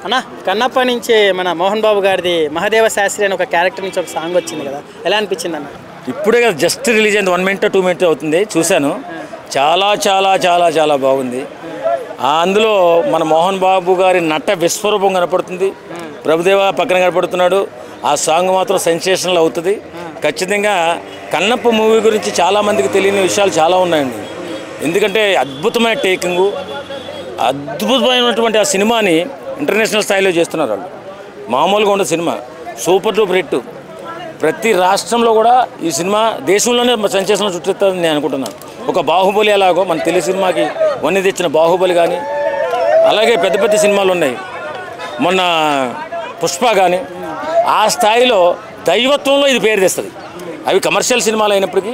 అన్న కన్నప్ప నుంచి మన మోహన్ బాబు గారిది మహాదేవ శాస్త్రి అని ఒక క్యారెక్టర్ నుంచి ఒక సాంగ్ వచ్చింది కదా, ఎలా అనిపించింది అన్న? ఇప్పుడే కదా జస్ట్ రిలీజ్ అయింది, 1 minute 2 minutes అవుతుంది, చూశాను. చాలా చాలా చాలా చాలా బాగుంది. అందులో మన మోహన్ బాబు గారి నట విశ్వరూపం కనపడుతుంది. ప్రభుదేవ పక్కన కనపడుతున్నాడు. ఆ సాంగ్ మాత్రం సెన్సేషనల్ అవుతుంది. ఖచ్చితంగా కన్నప్ప మూవీ గురించి చాలామందికి తెలియని విషయాలు చాలా ఉన్నాయండి. ఎందుకంటే అద్భుతమైన టేకింగు, అద్భుతమైనటువంటి ఆ సినిమాని ఇంటర్నేషనల్ స్థాయిలో చేస్తున్నారు వాళ్ళు. మామూలుగా ఉన్న సినిమా సూపర్ డూపర్ హిట్. ప్రతి రాష్ట్రంలో కూడా ఈ సినిమా దేశంలోనే సెన్సేషన్ చుట్టేస్తుందని నేను అనుకుంటున్నాను. ఒక బాహుబలి ఎలాగో మన తెలుగు సినిమాకి వన్నీ తెచ్చిన బాహుబలి కానీ, అలాగే పెద్ద పెద్ద సినిమాలు ఉన్నాయి, మొన్న పుష్ప కానీ, ఆ స్థాయిలో దైవత్వంలో ఇది పేరు తెస్తుంది. అవి కమర్షియల్ సినిమాలు అయినప్పటికీ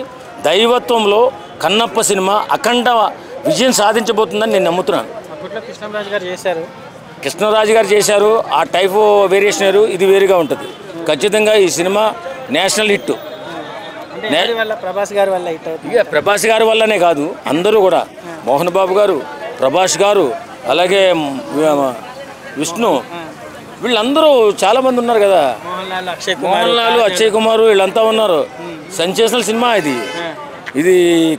దైవత్వంలో కన్నప్ప సినిమా అఖండ విజయం సాధించబోతుందని నేను నమ్ముతున్నాను. అప్పట్లో కృష్ణరాజు గారు చేశారు, కృష్ణరాజు గారు చేశారు. ఆ టైప్ వేరియేషన్ వేరు, ఇది వేరుగా ఉంటుంది. ఖచ్చితంగా ఈ సినిమా నేషనల్ హిట్. ప్రభాస్ గారి వల్ల హిట్ అవుతుంది. ఇక ప్రభాస్ గారి వల్లనే కాదు, అందరూ కూడా మోహన్ బాబు గారు, ప్రభాస్ గారు, అలాగే విష్ణు, వీళ్ళందరూ చాలామంది ఉన్నారు కదా, మోహన్ లాల్, అక్షయ్ కుమార్, వీళ్ళంతా ఉన్నారు. సెన్సేషనల్ సినిమా ఇది. ఇది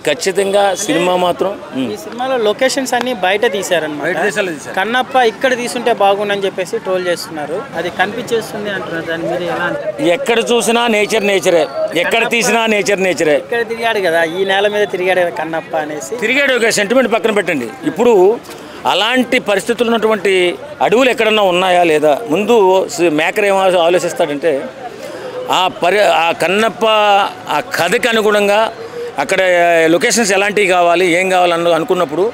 ఖచ్చితంగా సినిమా మాత్రం. ఈ సినిమాలో లొకేషన్స్ అన్ని బయట తీశారన్నమాట. కన్నప్ప ఇక్కడ తీసుంటే బాగుండని చెప్పేసి ట్రోల్ చేస్తున్నారు. అది కనిపించేస్తుంది అంటున్నారు. దాని మీద ఎలా అంటారు? ఎక్కడ చూసినా నేచరే, ఎక్కడ తీసినా నేచరే. ఇక్కడ తిరిగాడు కదా, ఈ నేల మీద తిరిగాడు కదా కన్నప్ప అనేసి తిరిగాడు. ఒక సెంటిమెంట్ పక్కన పెట్టండి. ఇప్పుడు అలాంటి పరిస్థితులు ఉన్నటువంటి అడవులు ఎక్కడన్నా ఉన్నాయా లేదా? ముందు మేకర్ ఏమో ఆలోచిస్తాడంటే ఆ కన్నప్ప ఆ కథకి అనుగుణంగా అక్కడ లొకేషన్స్ ఎలాంటివి కావాలి, ఏం కావాలని అనుకున్నప్పుడు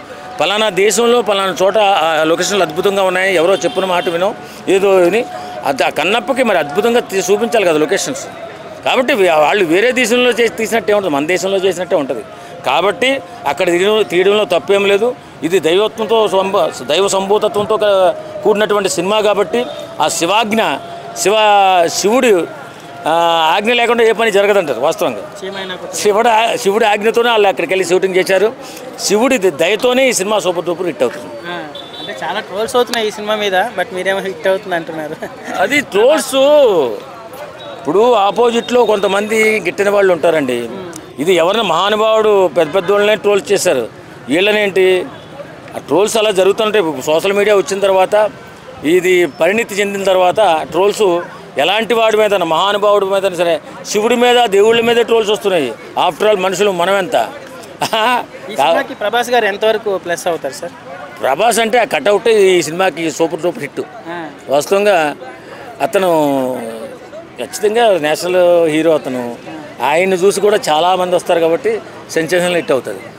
పలానా దేశంలో పలానా చోట ఆ లొకేషన్లు అద్భుతంగా ఉన్నాయి, ఎవరో చెప్పిన మాట వినో ఏదో విని అది ఆ కన్నప్పకి మరి అద్భుతంగా చూపించాలి కదా లొకేషన్స్. కాబట్టి వాళ్ళు వేరే దేశంలో తీసినట్టే ఉంటుంది, మన దేశంలో చేసినట్టే ఉంటుంది. కాబట్టి అక్కడ తీయడంలో తప్పేం లేదు. ఇది దైవ సంభూతత్వంతో కూడినటువంటి సినిమా కాబట్టి ఆ శివుడి ఆజ్ఞ లేకుండా ఏ పని జరగదంటారు వాస్తవంగా. శివుడి ఆజ్ఞతోనే వాళ్ళు అక్కడికి వెళ్ళి షూటింగ్ చేశారు. శివుడి దయతోనే ఈ సినిమా సూపర్ డూపర్ హిట్ అవుతుంది. అంటే చాలా ట్రోల్స్ అవుతున్నాయి ఈ సినిమా మీద, బట్ మీరేమో హిట్ అవుతుంది అంటున్నారు. అది ట్రోల్స్. ఇప్పుడు ఆపోజిట్లో కొంతమంది గిట్టిన వాళ్ళు ఉంటారండి. ఇది ఎవరైనా మహానుభావుడు పెద్ద వాళ్ళనే ట్రోల్స్ చేశారు, వీళ్ళనేంటి ఆ ట్రోల్స్ అలా జరుగుతుంటే సోషల్ మీడియా వచ్చిన తర్వాత, ఇది పరిణితి చెందిన తర్వాత ట్రోల్స్ ఎలాంటి వాడి మీద, మహానుభావుడి మీద సరే, శివుడి మీద, దేవుళ్ళ మీద ట్రోల్స్ వస్తున్నాయి. ఆఫ్టర్ ఆల్ మనుషులు మనమెంత. ప్రభాస్ గారు ఎంతవరకు ప్లస్ అవుతారు సార్? ప్రభాస్ అంటే ఆ కట్అవుట్ ఈ సినిమాకి సూపర్ డూపర్ హిట్. వాస్తవంగా అతను ఖచ్చితంగా నేషనల్ హీరో. అతను ఆయన్ని చూసి కూడా చాలామంది వస్తారు కాబట్టి సెన్సేషనల్ హిట్ అవుతుంది.